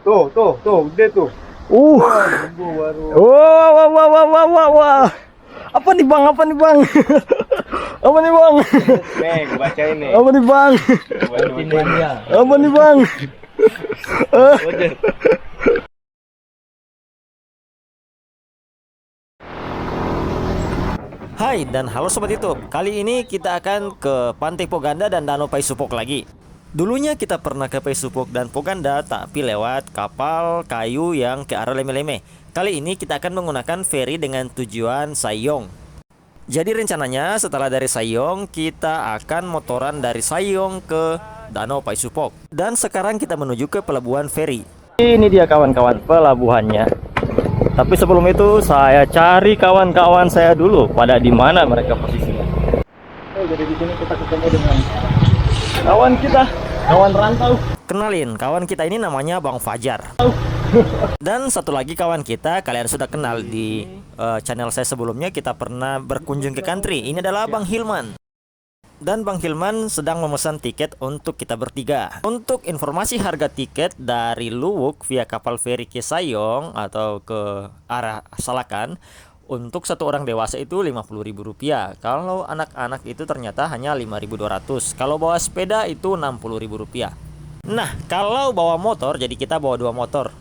Tuh, udah tuh. Nunggu baru. Wah. Apa nih bang? Apa nih bang? Apa nih bang? Nih, baca ini. Apa nih bang? Baca ini. Apa nih bang? Hai dan halo Sobat YouTube. Kali ini kita akan ke Pantai Poganda dan Danau Paisupok lagi. Dulunya kita pernah ke Paisupok dan Poganda, tapi lewat kapal kayu yang ke arah Leme-Leme. Kali ini kita akan menggunakan feri dengan tujuan Sayong. Jadi rencananya setelah dari Sayong, kita akan motoran dari Sayong ke Danau Paisupok. Dan sekarang kita menuju ke pelabuhan feri. Ini dia kawan-kawan pelabuhannya. Tapi sebelum itu saya cari kawan-kawan saya dulu, pada di mana mereka posisinya. Jadi di sini kita ketemu dengan kawan kita, kawan rantau. Kenalin, kawan kita ini namanya Bang Fajar. Dan satu lagi kawan kita, kalian sudah kenal di channel saya sebelumnya, kita pernah berkunjung ke country. Ini adalah Bang Hilman. Dan Bang Hilman sedang memesan tiket untuk kita bertiga. Untuk informasi harga tiket dari Luwuk via kapal feri ke Sayong atau ke arah Salakan, untuk satu orang dewasa itu Rp50.000. Kalau anak-anak itu ternyata hanya Rp5.200. Kalau bawa sepeda itu Rp60.000. Nah, kalau bawa motor, jadi kita bawa 2 motor.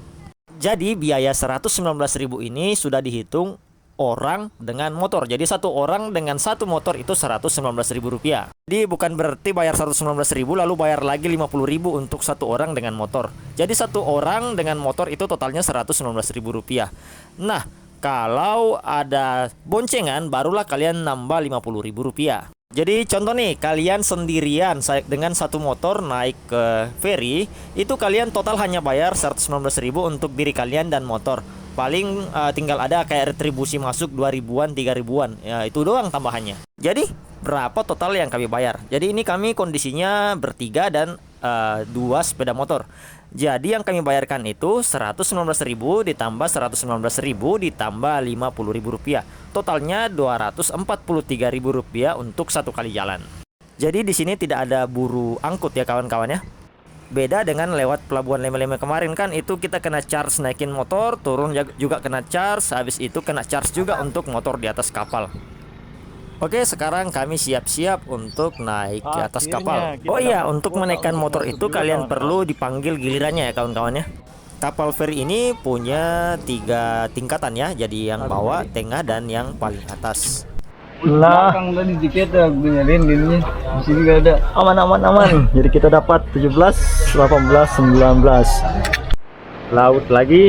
Jadi biaya Rp119.000 ini sudah dihitung orang dengan motor. Jadi satu orang dengan satu motor itu Rp119.000. Jadi bukan berarti bayar Rp119.000 lalu bayar lagi Rp50.000 untuk satu orang dengan motor. Jadi satu orang dengan motor itu totalnya Rp119.000. Nah, kalau ada boncengan barulah kalian nambah Rp50.000. Jadi contoh nih, kalian sendirian dengan satu motor naik ke feri, itu kalian total hanya bayar Rp119.000 untuk diri kalian dan motor. Paling tinggal ada kayak retribusi masuk 2.000-an, 3.000-an. Ya, itu doang tambahannya. Jadi berapa total yang kami bayar? Jadi ini kami kondisinya bertiga dan 2 sepeda motor. Jadi yang kami bayarkan itu Rp119.000 ditambah Rp119.000 ditambah Rp50.000. Totalnya Rp243.000 untuk satu kali jalan. Jadi di sini tidak ada buru angkut ya kawan-kawan ya. Beda dengan lewat pelabuhan Leme-Leme kemarin, kan itu kita kena charge naikin motor, turun juga kena charge, habis itu kena charge juga untuk motor di atas kapal. Oke, sekarang kami siap-siap untuk naik ke atas kapal. Oh iya, untuk menaikkan motor itu kalian perlu dipanggil gilirannya ya kawan-kawan ya. Kapal feri ini punya 3 tingkatan ya, jadi yang bawah, tengah, dan yang paling atas. Nah, Belakang tadi dikit ya, gue nyariin dirinya. Di sini gak ada. aman. Jadi kita dapat 17, 18, 19. Laut lagi.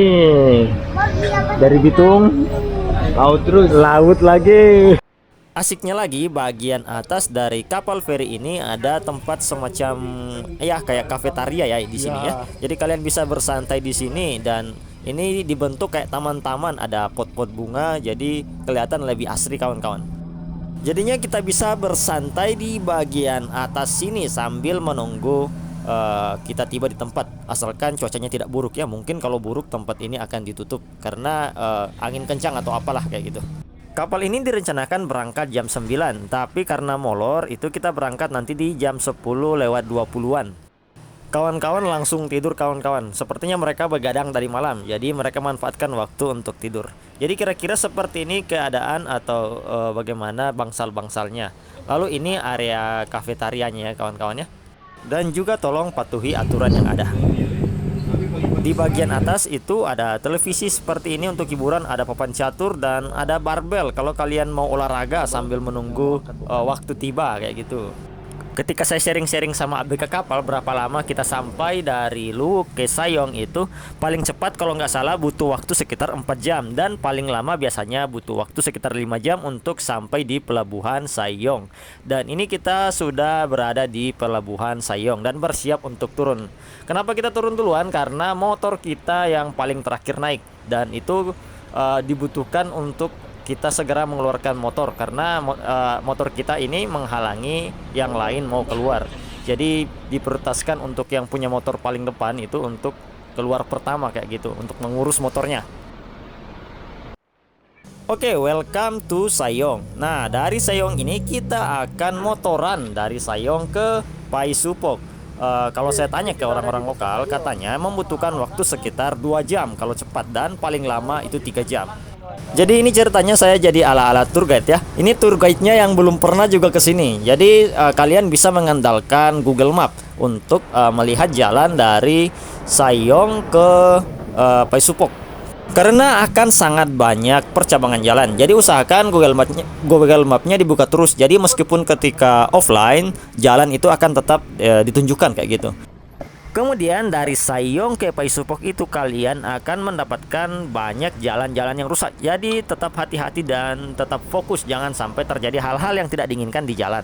Dari Bitung, laut lagi. Asiknya lagi, bagian atas dari kapal feri ini ada tempat semacam ya kayak kafetaria ya di sini ya. Jadi kalian bisa bersantai di sini, dan ini dibentuk kayak taman-taman, ada pot-pot bunga, jadi kelihatan lebih asri kawan-kawan. Jadinya kita bisa bersantai di bagian atas sini sambil menunggu kita tiba di tempat, asalkan cuacanya tidak buruk ya. Mungkin kalau buruk tempat ini akan ditutup karena angin kencang atau apalah kayak gitu. Kapal ini direncanakan berangkat jam 9, tapi karena molor itu kita berangkat nanti di jam 10:20-an. Kawan-kawan langsung tidur kawan-kawan. Sepertinya mereka begadang dari malam, jadi mereka manfaatkan waktu untuk tidur. Jadi kira-kira seperti ini keadaan atau bagaimana bangsal-bangsalnya. Lalu ini area kafetarianya ya kawan-kawan ya. Dan juga tolong patuhi aturan yang ada. Di bagian atas itu ada televisi seperti ini untuk hiburan, ada papan catur, dan ada barbel kalau kalian mau olahraga sambil menunggu waktu tiba kayak gitu. Ketika saya sharing-sharing sama ABK kapal berapa lama kita sampai dari Luwuk ke Sayong, itu paling cepat kalau nggak salah butuh waktu sekitar 4 jam, dan paling lama biasanya butuh waktu sekitar 5 jam untuk sampai di pelabuhan Sayong. Dan ini kita sudah berada di pelabuhan Sayong dan bersiap untuk turun. Kenapa kita turun duluan? Karena motor kita yang paling terakhir naik, dan itu dibutuhkan untuk kita segera mengeluarkan motor karena motor kita ini menghalangi yang lain mau keluar. Jadi diprioritaskan untuk yang punya motor paling depan itu untuk keluar pertama kayak gitu, untuk mengurus motornya. Oke, welcome to Sayong. Nah, dari Sayong ini kita akan motoran dari Sayong ke Paisupok. kalau saya tanya ke orang-orang lokal, katanya membutuhkan waktu sekitar 2 jam kalau cepat, dan paling lama itu 3 jam. Jadi ini ceritanya saya jadi ala-ala tour guide ya. Ini tour guide-nya yang belum pernah juga ke sini. Jadi kalian bisa mengandalkan Google Map untuk melihat jalan dari Sayong ke Paisupok. Karena akan sangat banyak percabangan jalan. Jadi usahakan Google Map-nya dibuka terus. Jadi meskipun ketika offline, jalan itu akan tetap ditunjukkan kayak gitu. Kemudian dari Sayong ke Paisupok itu kalian akan mendapatkan banyak jalan-jalan yang rusak. Jadi tetap hati-hati dan tetap fokus, jangan sampai terjadi hal-hal yang tidak diinginkan di jalan.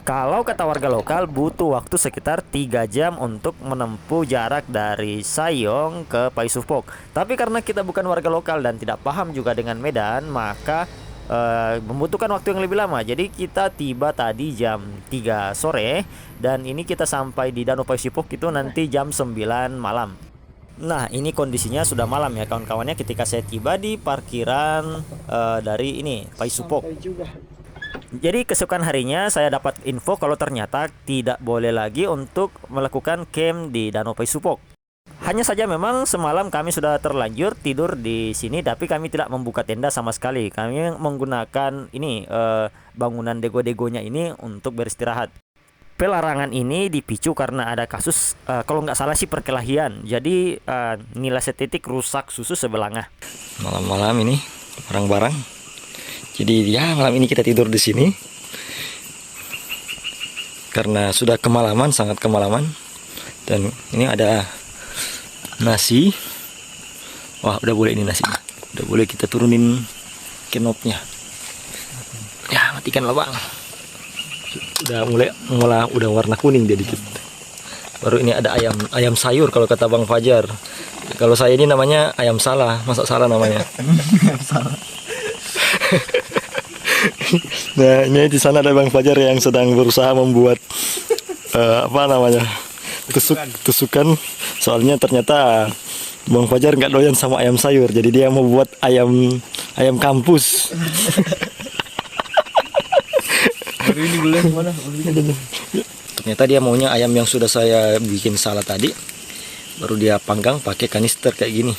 Kalau kata warga lokal butuh waktu sekitar 3 jam untuk menempuh jarak dari Sayong ke Paisupok. Tapi karena kita bukan warga lokal dan tidak paham juga dengan medan, maka membutuhkan waktu yang lebih lama. Jadi kita tiba tadi jam 3 sore dan ini kita sampai di Danau Paisupok itu nanti jam 9 malam. Nah, ini kondisinya sudah malam ya kawan-kawannya ketika saya tiba di parkiran dari ini Paisupok. Jadi keesokan harinya saya dapat info kalau ternyata tidak boleh lagi untuk melakukan camp di Danau Paisupok. Hanya saja memang semalam kami sudah terlanjur tidur di sini, tapi kami tidak membuka tenda sama sekali. Kami menggunakan ini bangunan dego-degonya ini untuk beristirahat. Pelarangan ini dipicu karena ada kasus kalau nggak salah sih perkelahian. Jadi nilai estetik rusak susu sebelangah. Malam-malam ini barang-barang. Jadi ya malam ini kita tidur di sini karena sudah kemalaman, sangat kemalaman. Dan ini ada nasi. Wah, udah boleh ini nasinya. Udah boleh kita turunin kenopnya. Ya, matikan lah bang. Udah udah warna kuning dia dikit. Baru ini ada ayam sayur kalau kata Bang Fajar. Kalau saya ini namanya ayam salah, masa salah namanya. Ayam salah. Nah, ini di sana ada Bang Fajar yang sedang berusaha membuat apa namanya? Tusukan. Soalnya ternyata Bang Fajar nggak doyan sama ayam sayur, jadi dia mau buat ayam kampus. Ini boleh mana? Ternyata dia maunya ayam yang sudah saya bikin salah tadi, baru dia panggang pakai kanister kayak gini.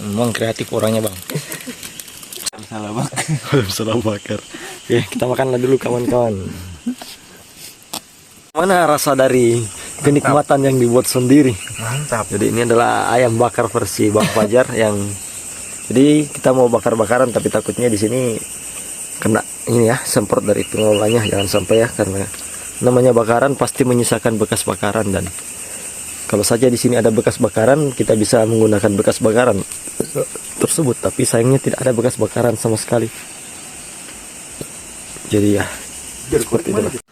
Memang kreatif orangnya bang. Salah bakar. Salah bakar. Oke, kita makanlah dulu kawan-kawan. Mana rasa dari kenikmatan yang dibuat sendiri? Mantap. Jadi ini adalah ayam bakar versi Bang Fajar yang. Jadi kita mau bakar-bakaran tapi takutnya di sini kena ini ya, semprot dari pengelolanya, jangan sampai ya, karena namanya bakaran pasti menyisakan bekas bakaran, dan kalau saja di sini ada bekas bakaran kita bisa menggunakan bekas bakaran tersebut, tapi sayangnya tidak ada bekas bakaran sama sekali. Jadi ya seperti itu.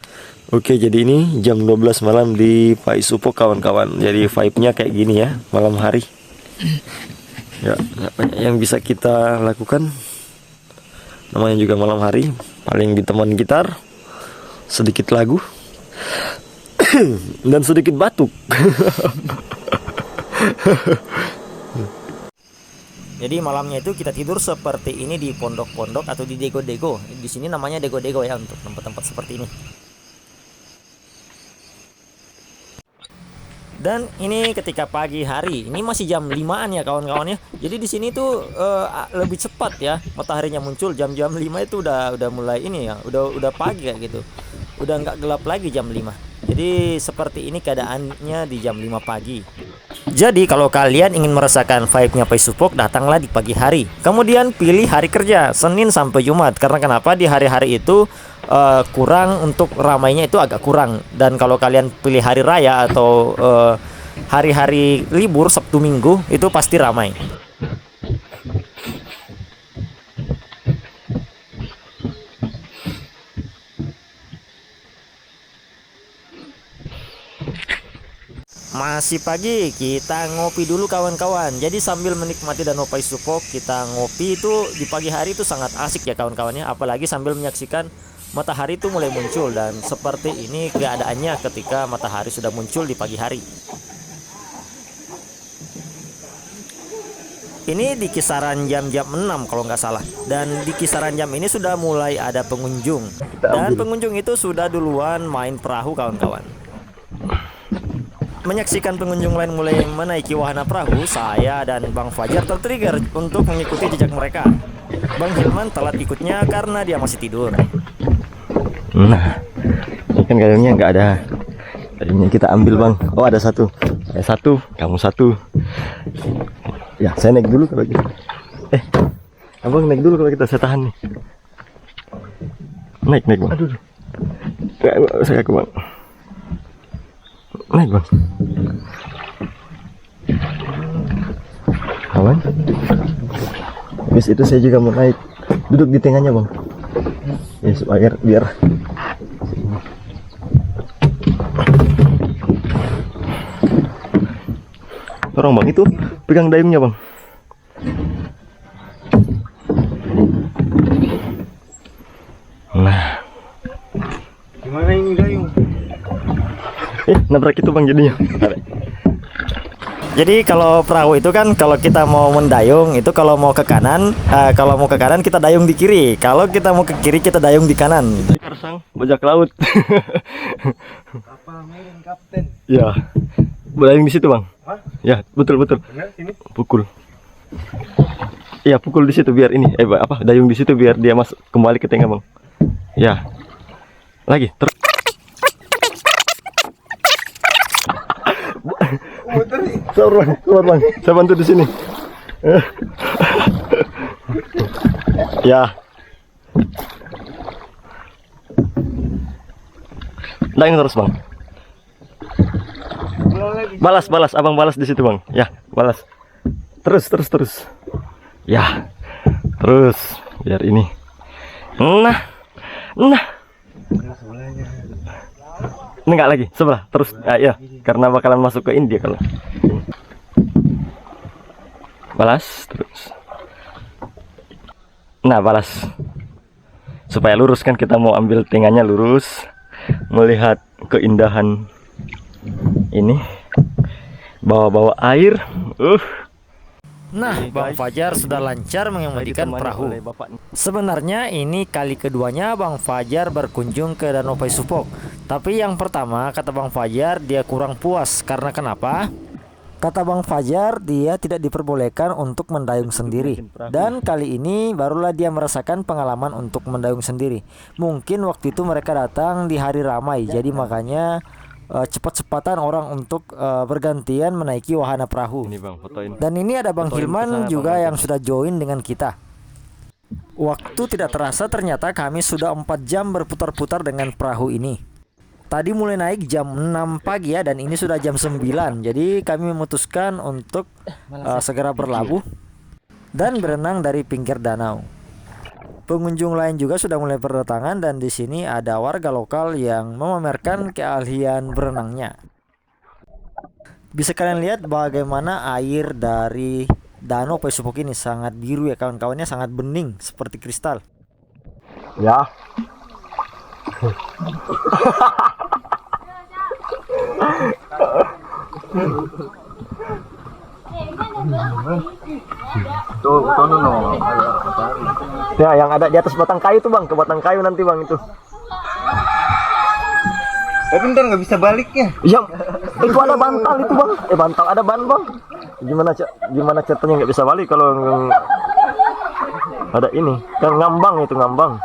Oke, jadi ini jam 12 malam di Paisupok kawan-kawan. Jadi vibe-nya kayak gini ya, malam hari. Ya, banyak yang bisa kita lakukan. Namanya juga malam hari, paling diteman gitar, sedikit lagu, dan sedikit batuk. Jadi malamnya itu kita tidur seperti ini di pondok-pondok atau di dego-dego. Di sini namanya dego-dego ya untuk tempat-tempat seperti ini. Dan ini ketika pagi hari, ini masih jam 5-an ya kawan-kawan ya. Jadi di sini tuh lebih cepat ya mataharinya muncul, jam-jam 5 itu udah mulai ini ya, udah pagi kayak gitu. Udah nggak gelap lagi jam 5. Jadi seperti ini keadaannya di jam 5 pagi. Jadi kalau kalian ingin merasakan vibe-nya Paisupok, datanglah di pagi hari. Kemudian pilih hari kerja, Senin sampai Jumat. Karena kenapa? Di hari-hari itu kurang, untuk ramainya itu agak kurang. Dan kalau kalian pilih hari raya atau hari-hari libur Sabtu Minggu, itu pasti ramai. Masih pagi, kita ngopi dulu kawan-kawan. Jadi sambil menikmati Danau Paisupok, kita ngopi itu di pagi hari itu sangat asik ya kawan-kawannya. Apalagi sambil menyaksikan matahari itu mulai muncul, dan seperti ini keadaannya ketika matahari sudah muncul di pagi hari. Ini di kisaran jam-jam 6 kalau nggak salah. Dan di kisaran jam ini sudah mulai ada pengunjung. Dan pengunjung itu sudah duluan main perahu kawan-kawan. Menyaksikan pengunjung lain mulai menaiki wahana perahu, saya dan Bang Fajar tertrigger untuk mengikuti jejak mereka. Bang Hilman telat ikutnya karena dia masih tidur. Nah, ini kan gayungnya nggak ada. Gayungnya kita ambil bang. Oh ada satu. Saya satu, kamu satu. Ya saya naik dulu kalau gitu. Abang naik dulu kalau kita, saya tahan nih. Naik bang. Aduh. Saya ke bang. Naik bang. Aman. Habis itu saya juga mau naik. Duduk di tengahnya bang. Ya supaya biar. Tolong bang, itu pegang dayungnya bang. Nah, Gimana ini dayung? nabrak itu bang jadinya. Jadi kalau perahu itu kan kalau kita mau mendayung itu kalau mau ke kanan, kita dayung di kiri. Kalau kita mau ke kiri kita dayung di kanan. Karsang, bajak laut. Kapal miring kapten. Ya, berdayung di situ bang. Hah? Ya, betul. Benar sini? Pukul. Iya, pukul di situ biar ini. Dayung di situ biar dia masuk kembali ke tengah bang. Ya, lagi. Terus. Keluar bang. Saya bantu di sini. Ya. Dayung terus bang. Balas, abang balas di situ bang. Ya, balas. Terus. Ya, terus biar ini. Nah. Ini enggak lagi, sebelah. Terus, ya, karena bakalan masuk ke India kalau. Balas, terus. Nah, balas. Supaya lurus kan kita mau ambil tengahnya lurus, melihat keindahan ini. Bawa-bawa air. Nah, Bang Fajar sudah lancar mengemudikan perahu. Sebenarnya ini kali keduanya Bang Fajar berkunjung ke Danau Paisupok. Tapi yang pertama kata Bang Fajar dia kurang puas karena kenapa? Kata Bang Fajar dia tidak diperbolehkan untuk mendayung sendiri. Dan kali ini barulah dia merasakan pengalaman untuk mendayung sendiri. Mungkin waktu itu mereka datang di hari ramai, jadi makanya cepat-cepatan orang untuk bergantian menaiki wahana perahu. Ini bang, fotoin. Dan ini ada Bang Hilman juga yang sudah join dengan kita. Waktu tidak terasa ternyata kami sudah 4 jam berputar-putar dengan perahu ini. Tadi mulai naik jam 6 pagi ya, dan ini sudah jam 9. Jadi kami memutuskan untuk segera berlabuh dan berenang dari pinggir danau. Pengunjung lain juga sudah mulai berdatangan dan di sini ada warga lokal yang memamerkan keahlian berenangnya. Bisa kalian lihat bagaimana air dari Danau Paisupok ini sangat biru ya kawan-kawannya, sangat bening seperti kristal. Ya. Ya, yang ada di atas batang kayu tuh bang, ke batang kayu nanti bang itu. Tapi ntar nggak bisa baliknya. Ya, itu ada bantal itu bang. Bantal ada ban bang. Gimana ceritanya nggak bisa balik kalau ada ini? Kan ngambang itu ngambang.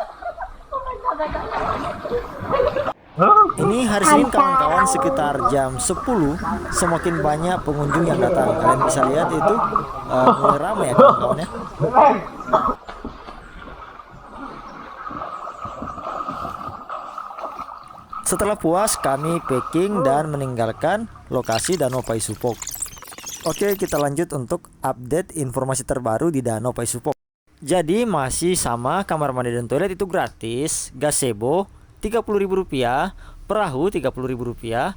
Ini hari Senin kawan-kawan sekitar jam 10 semakin banyak pengunjung yang datang. Kalian bisa lihat itu mulai ramai ya kawan-kawan ya. Setelah puas kami packing dan meninggalkan lokasi Danau Paisupok. Oke, kita lanjut untuk update informasi terbaru di Danau Paisupok. Jadi masih sama, kamar mandi dan toilet itu gratis, gazebo Rp30.000, perahu Rp30.000,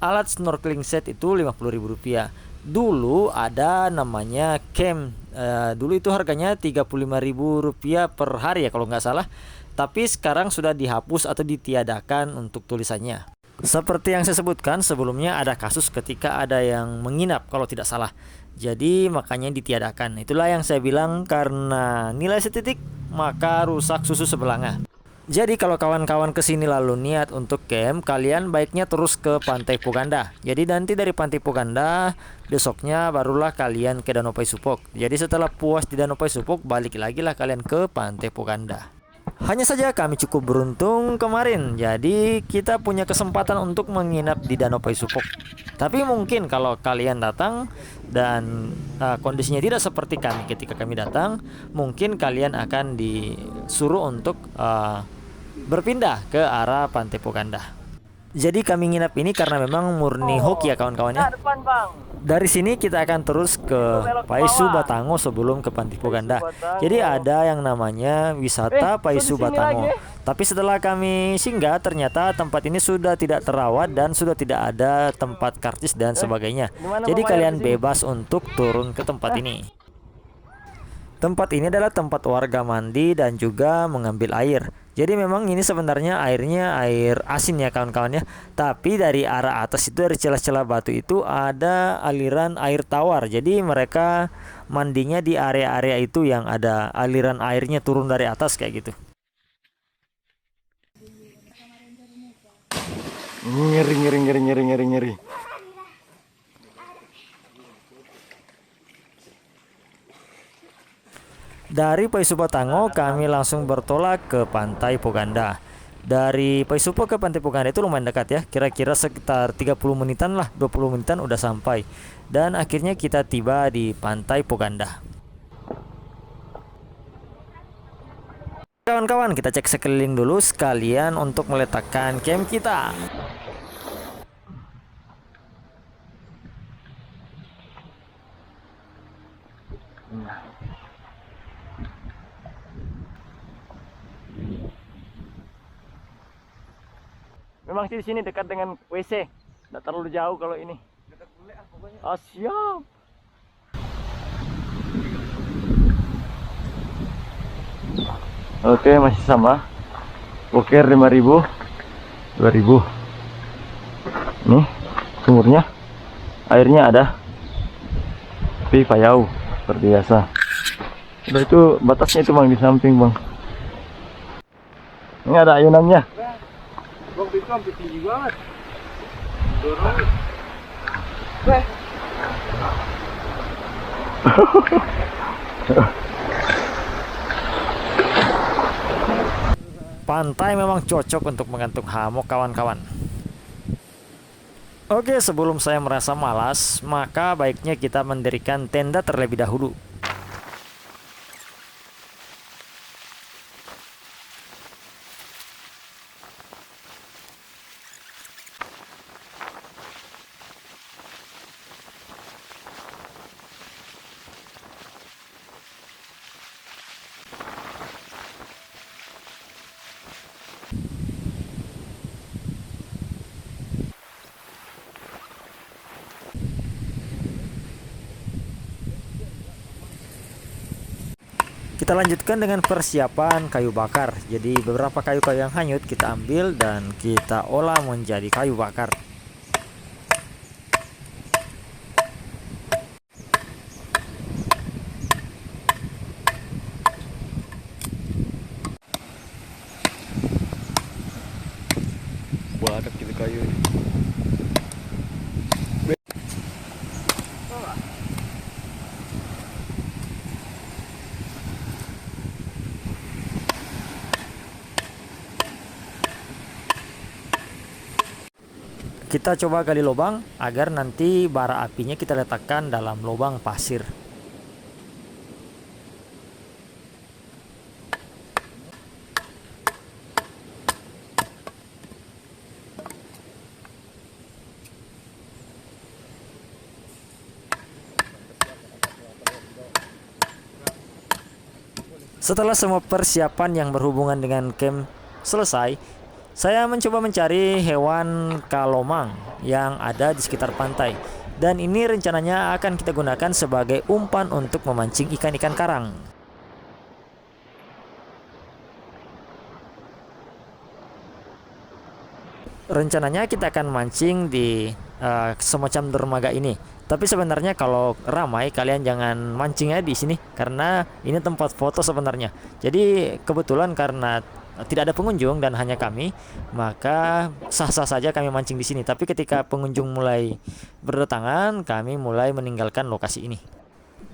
alat snorkeling set itu Rp50.000. Dulu ada namanya camp, dulu itu harganya Rp35.000 per hari ya kalau nggak salah. Tapi sekarang sudah dihapus atau ditiadakan untuk tulisannya. Seperti yang saya sebutkan sebelumnya, ada kasus ketika ada yang menginap kalau tidak salah. Jadi makanya ditiadakan. Itulah yang saya bilang, karena nilai setitik maka rusak susu sebelanga. Jadi kalau kawan-kawan kesini lalu niat untuk camp, kalian baiknya terus ke Pantai Puganda. Jadi nanti dari Pantai Puganda, besoknya barulah kalian ke Danau Paisupok. Jadi setelah puas di Danau Paisupok, balik lagi lah kalian ke Pantai Puganda. Hanya saja kami cukup beruntung kemarin, jadi kita punya kesempatan untuk menginap di Danau Paisupok. Tapi mungkin kalau kalian datang dan kondisinya tidak seperti kami ketika kami datang, mungkin kalian akan disuruh untuk berpindah ke arah Pantai Puganda. Jadi kami nginap ini karena memang murni hoki ya kawan-kawannya. Dari sini kita akan terus ke Paisu Batango sebelum ke Pantai Puganda. Jadi ada yang namanya wisata Paisu Batango. Tapi setelah kami singgah, ternyata tempat ini sudah tidak terawat dan sudah tidak ada tempat karcis dan sebagainya. Jadi kalian bebas untuk turun ke tempat ini. Tempat ini adalah tempat warga mandi dan juga mengambil air. Jadi memang ini sebenarnya airnya air asin ya kawan-kawan ya. Tapi dari arah atas itu, dari celah-celah batu itu ada aliran air tawar. Jadi mereka mandinya di area-area itu yang ada aliran airnya turun dari atas kayak gitu. Ngeri. Dari Paisu Batango kami langsung bertolak ke Pantai Puganda. Dari Paisupo ke Pantai Puganda itu lumayan dekat ya, kira-kira sekitar 30 menitan lah, 20 menitan udah sampai. Dan akhirnya kita tiba di Pantai Puganda. Kawan-kawan, kita cek sekeliling dulu sekalian untuk meletakkan camp kita. Memang sih di sini dekat dengan WC, tidak terlalu jauh kalau ini. Oh, siap. Oke, masih sama. Boker 5.000, 2.000. Nih sumurnya, airnya ada. Tapi payau seperti biasa. Udah itu batasnya itu bang, di samping bang. Ini ada ayunannya. Bang, itu hampir tinggi banget. Pantai memang cocok untuk menggantung hammock kawan-kawan. Oke, sebelum saya merasa malas, maka baiknya kita mendirikan tenda terlebih dahulu. Kita lanjutkan dengan persiapan kayu bakar. Jadi beberapa kayu-kayu yang hanyut kita ambil dan kita olah menjadi kayu bakar. Banyak gitu kayu. Kita coba gali lubang agar nanti bara apinya kita letakkan dalam lubang pasir. Setelah semua persiapan yang berhubungan dengan camp selesai, saya mencoba mencari hewan kalomang yang ada di sekitar pantai. Dan ini rencananya akan kita gunakan sebagai umpan untuk memancing ikan-ikan karang. Rencananya kita akan mancing di semacam dermaga ini. Tapi sebenarnya kalau ramai kalian jangan mancing ya di sini karena ini tempat foto sebenarnya. Jadi kebetulan karena tidak ada pengunjung dan hanya kami, maka sah-sah saja kami mancing di sini. Tapi ketika pengunjung mulai berdatangan, kami mulai meninggalkan lokasi ini.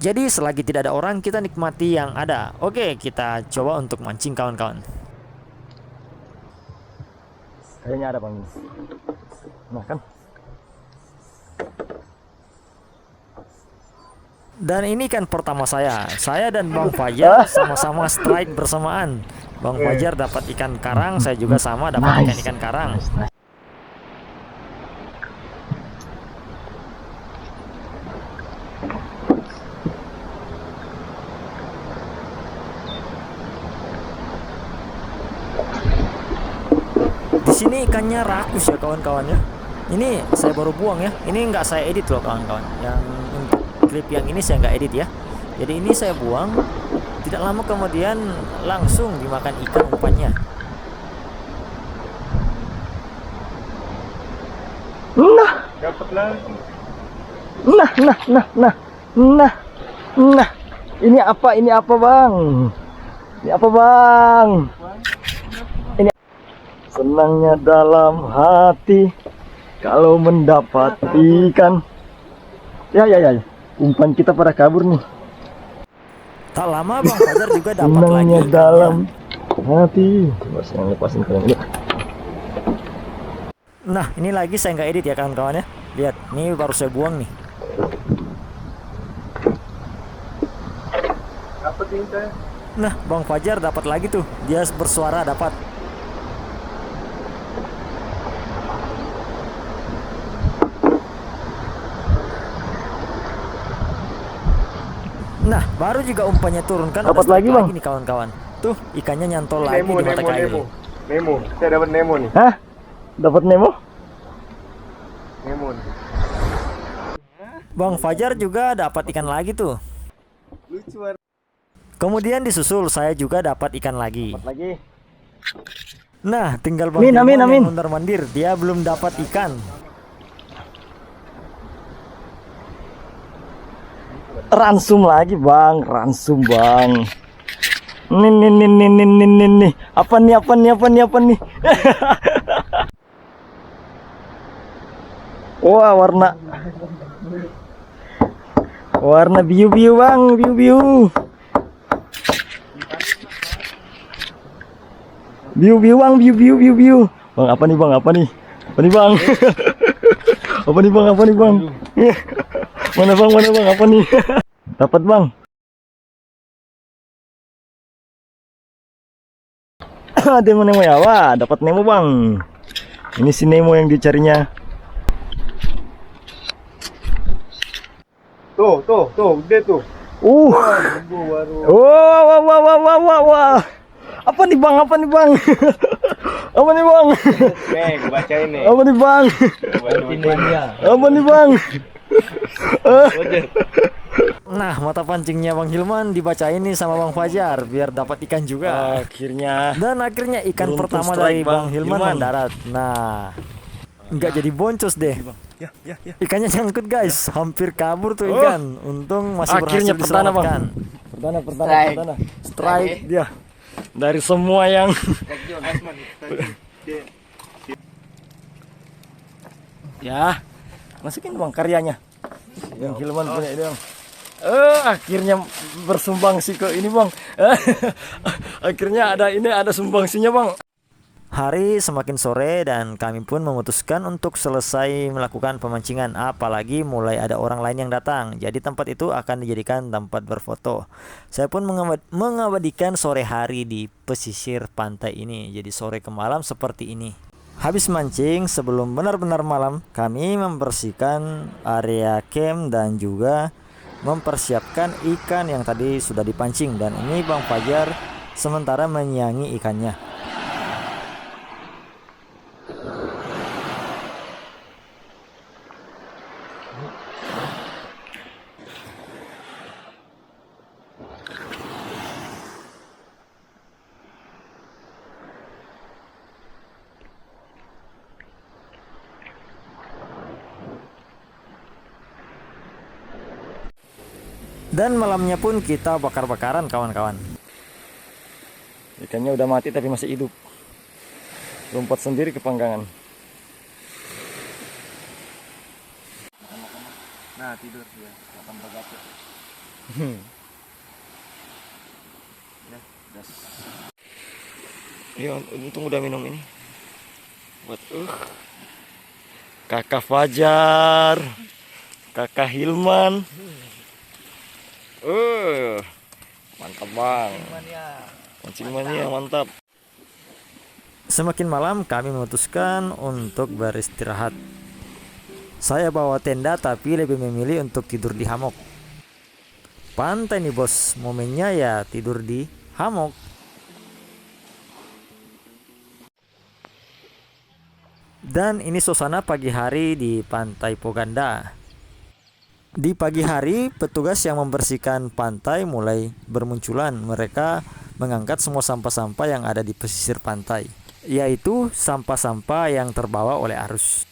Jadi selagi tidak ada orang, kita nikmati yang ada. Oke, kita coba untuk mancing kawan-kawan. Kayaknya ada bang. Nah kan. Dan ini kan pertama saya dan Bang Fajar sama-sama strike bersamaan. Bang Fajar dapat ikan karang, saya juga sama dapat ikan karang. Di sini ikannya rakus ya kawan-kawan ya. Ini saya baru buang ya. Ini nggak saya edit loh kawan-kawan. Yang untuk klip yang ini saya nggak edit ya. Jadi ini saya buang. Tidak lama kemudian langsung dimakan ikan umpannya. Dapat lagi. Nah. Ini apa bang? Ini apa bang? Ini senangnya dalam hati kalau mendapat ikan. Ya. Umpan kita pada kabur nih. Tak lama Bang Fajar juga dapat lagi Senangnya ikannya. dalam hati. Coba saya lepasin kalian dulu. Nah ini lagi saya nggak edit ya kawan-kawan ya. Lihat, ini baru saya buang nih. Dapat ini saya. Nah Bang Fajar dapat lagi tuh. Dia bersuara dapat. Nah baru juga umpannya turun kan. Dapat ada lagi, strike Bang. nih kawan-kawan. Tuh ikannya nyantol lagi di mata kayu. Nemo. Saya dapat Nemo nih. Hah? Dapat Nemo? Nemo nih. Bang Fajar juga dapat ikan lagi tuh. Lucu banget. Kemudian disusul saya juga dapat ikan lagi. Lagi. Nah tinggal Bang Amin, Hilman amin. yang mondar-mandir. Dia belum dapat ikan. Ransum lagi bang, ransum bang. Nih. Apa nih? Wah warna biu bang, biu. Biu bang, biu. Bang apa nih bang? Apa nih bang? Apa nih bang? Mana bang? Apa nih? Dapat bang. Ada Nemo ya, wah dapat Nemo bang. Ini si Nemo yang dicarinya. Tuh, gede tuh. Baru. Wah. Apa nih bang? Apa nih bang? Nih, baca ini. Apa nih bang? Apa nih bang? Nah mata pancingnya Bang Hilman dibaca ini sama Bang Fajar biar dapat ikan juga. Akhirnya. Dan akhirnya ikan Beruntung pertama strike, dari Bang Bang Hilman Hilman. mendarat. Nah nggak jadi boncos deh. Ya. Ikannya nyangkut guys, hampir kabur tuh ikan. Untung masih Akhirnya berhasil perdana bang. diselamatkan. Perdana. Strike dia. Dari semua yang ya, masukin bang karyanya. Yang Hilman punya ini bang. Akhirnya bersumbang sih ke ini bang. Akhirnya ada sumbangsinya bang. Hari semakin sore dan kami pun memutuskan untuk selesai melakukan pemancingan. Apalagi mulai ada orang lain yang datang. Jadi tempat itu akan dijadikan tempat berfoto. Saya pun mengabadikan sore hari di pesisir pantai ini. Jadi sore ke malam seperti ini. Habis mancing sebelum benar-benar malam, kami membersihkan area camp dan juga mempersiapkan ikan yang tadi sudah dipancing. Dan ini Bang Fajar sementara menyiangi ikannya. Dan malamnya pun kita bakar-bakaran kawan-kawan. Ikannya udah mati tapi masih hidup. Lompat sendiri ke panggangan. Nah, tidur dia. Makan bagasi. Ya, das. Iya, untung udah minum ini. Buat Kakak Fajar, Kakak Hilman. Mantap bang. Mancing mania mantap. Semakin malam kami memutuskan untuk beristirahat. Saya bawa tenda tapi lebih memilih untuk tidur di hammock. Pantai nih bos, momennya ya tidur di hammock. Dan ini suasana pagi hari di Pantai Poganda. Di pagi hari, petugas yang membersihkan pantai mulai bermunculan. Mereka mengangkat semua sampah-sampah yang ada di pesisir pantai, yaitu sampah-sampah yang terbawa oleh arus.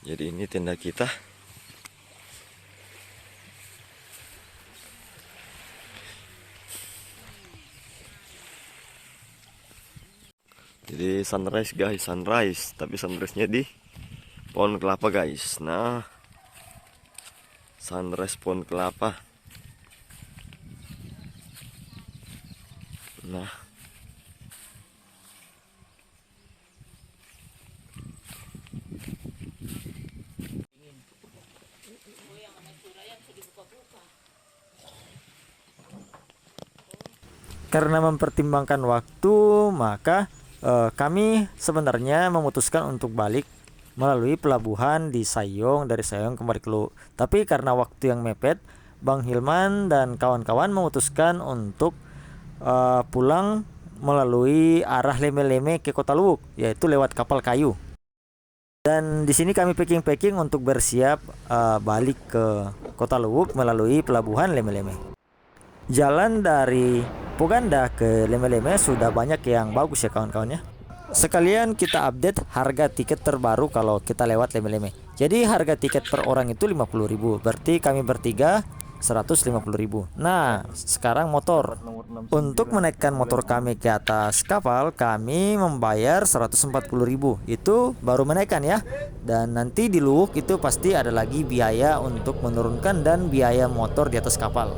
Jadi ini tenda kita. Jadi sunrise guys, sunrise. Tapi sunrise-nya di pohon kelapa guys. Nah, sunrise pohon kelapa. Nah, Karena mempertimbangkan waktu, maka kami sebenarnya memutuskan untuk balik melalui pelabuhan di Sayong, dari Sayong kembali ke Luwuk. Tapi karena waktu yang mepet, Bang Hilman dan kawan-kawan memutuskan untuk pulang melalui arah Leme-Leme ke Kota Luwuk, yaitu lewat kapal kayu. Dan di sini kami packing untuk bersiap balik ke Kota Luwuk melalui pelabuhan Leme-Leme. Jalan dari Poganda ke Leme-Leme sudah banyak yang bagus ya kawan-kawannya. Sekalian kita update harga tiket terbaru kalau kita lewat Leme-Leme. Jadi harga tiket per orang itu 50.000. Berarti kami bertiga 150.000. Nah, sekarang motor. Untuk menaikkan motor kami ke atas kapal, kami membayar 140.000. Itu baru menaikkan ya. Dan nanti di Luwuk itu pasti ada lagi biaya untuk menurunkan dan biaya motor di atas kapal.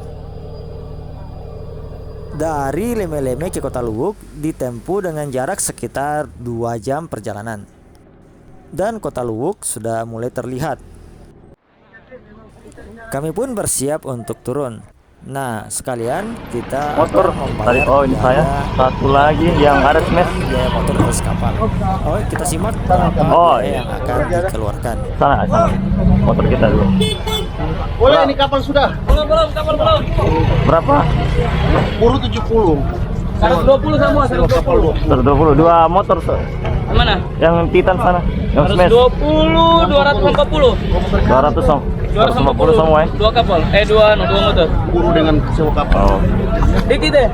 Dari Leme-Leme ke Kota Luwuk ditempuh dengan jarak sekitar 2 jam perjalanan. Dan Kota Luwuk sudah mulai terlihat. Kami pun bersiap untuk turun. Nah, sekalian kita motor membayar ini saya satu lagi yang ada smash biaya motor di atas kapal. Oh, kita simak yang akan dikeluarkan. Sana motor kita dulu. Boleh ini kapal sudah. Belum, kapal belum. Berapa? Buru 70. 120 semua, 120. 120 dua motor Mana? yang Titan sana yang smash 120, 250. 250 semua ya. Dua kapal, dua motor. Buru dengan sewa kapal. Oh. Dikit deh.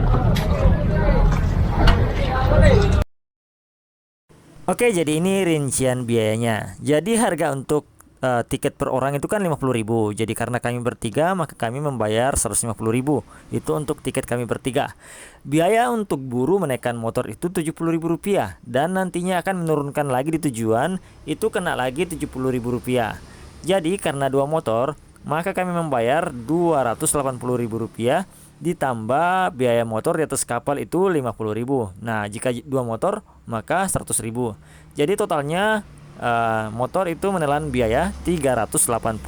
Oke, jadi ini rincian biayanya. Jadi harga untuk tiket per orang itu kan 50.000. Jadi karena kami bertiga, maka kami membayar 150.000. Itu untuk tiket kami bertiga. Biaya untuk buruh menaikkan motor itu Rp70.000. Dan nantinya akan menurunkan lagi di tujuan, itu kena lagi Rp70.000. Jadi karena 2 motor, maka kami membayar Rp280.000 ditambah biaya motor di atas kapal itu 50.000. Nah, jika 2 motor maka 100.000. Jadi totalnya motor itu menelan biaya Rp380.000.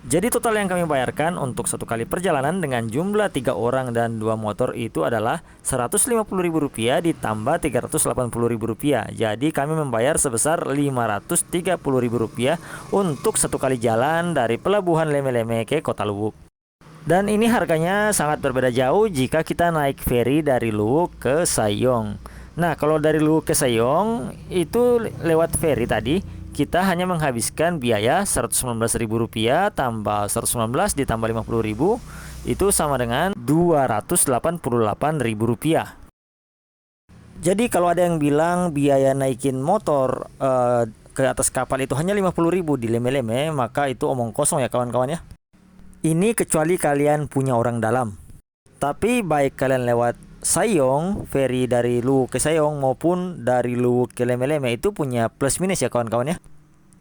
Jadi total yang kami bayarkan untuk satu kali perjalanan dengan jumlah 3 orang dan 2 motor itu adalah Rp150.000 ditambah Rp380.000. Jadi kami membayar sebesar Rp530.000 untuk satu kali jalan dari pelabuhan Leme-Leme ke Kota Luwuk. Dan ini harganya sangat berbeda jauh jika kita naik feri dari Luwuk ke Sayong. Nah, kalau dari Luwuk ke Sayong itu lewat feri tadi, kita hanya menghabiskan biaya Rp119.000 tambah 119 ditambah 50.000 itu sama dengan Rp288.000. Jadi kalau ada yang bilang biaya naikin motor ke atas kapal itu hanya 50.000 di Leme-Leme, maka itu omong kosong ya kawan-kawan ya. Ini kecuali kalian punya orang dalam. Tapi baik kalian lewat Sayong, ferry dari Luwuk ke Sayong maupun dari Luwuk ke Leme-Leme itu punya plus minus ya kawan-kawan ya.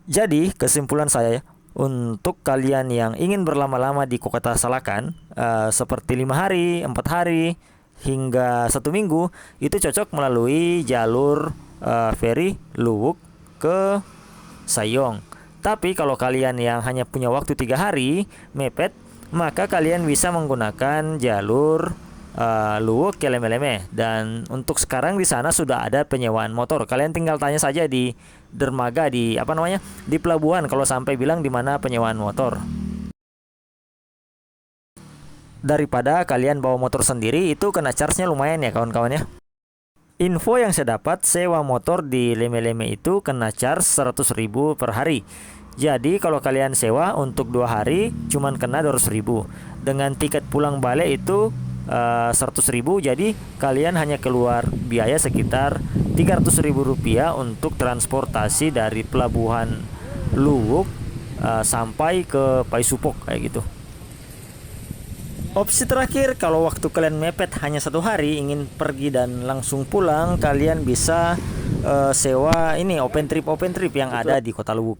Jadi kesimpulan saya ya, untuk kalian yang ingin berlama-lama di Kota Salakan seperti 5 hari, 4 hari hingga 1 minggu, itu cocok melalui jalur ferry Luwuk ke Sayong. Tapi kalau kalian yang hanya punya waktu 3 hari mepet, maka kalian bisa menggunakan jalur Luwuk ke Leme-Leme. Dan untuk sekarang di sana sudah ada penyewaan motor. Kalian tinggal tanya saja di dermaga, di di pelabuhan kalau sampai bilang di mana penyewaan motor. Daripada kalian bawa motor sendiri, itu kena charge-nya lumayan ya kawan-kawan ya. Info yang saya dapat, sewa motor di Leme-Leme itu kena charge 100.000 per hari. Jadi kalau kalian sewa untuk 2 hari cuman kena 200.000. Dengan tiket pulang balik itu 100.000, jadi kalian hanya keluar biaya sekitar 300.000 rupiah untuk transportasi dari pelabuhan Luwuk sampai ke Paisupok kayak gitu. Opsi terakhir, kalau waktu kalian mepet hanya 1 hari ingin pergi dan langsung pulang, kalian bisa sewa ini open trip yang ada di Kota Luwuk.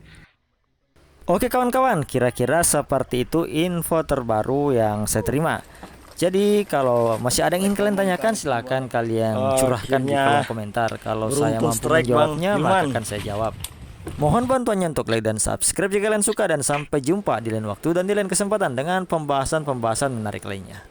Oke kawan-kawan, kira-kira seperti itu info terbaru yang saya terima. Jadi kalau masih ada yang ingin kalian tanyakan, silakan kalian curahkan di kolom komentar. Kalau saya mampu menjawabnya, maka akan saya jawab. Mohon bantuannya untuk like dan subscribe jika kalian suka, dan sampai jumpa di lain waktu dan di lain kesempatan dengan pembahasan-pembahasan menarik lainnya.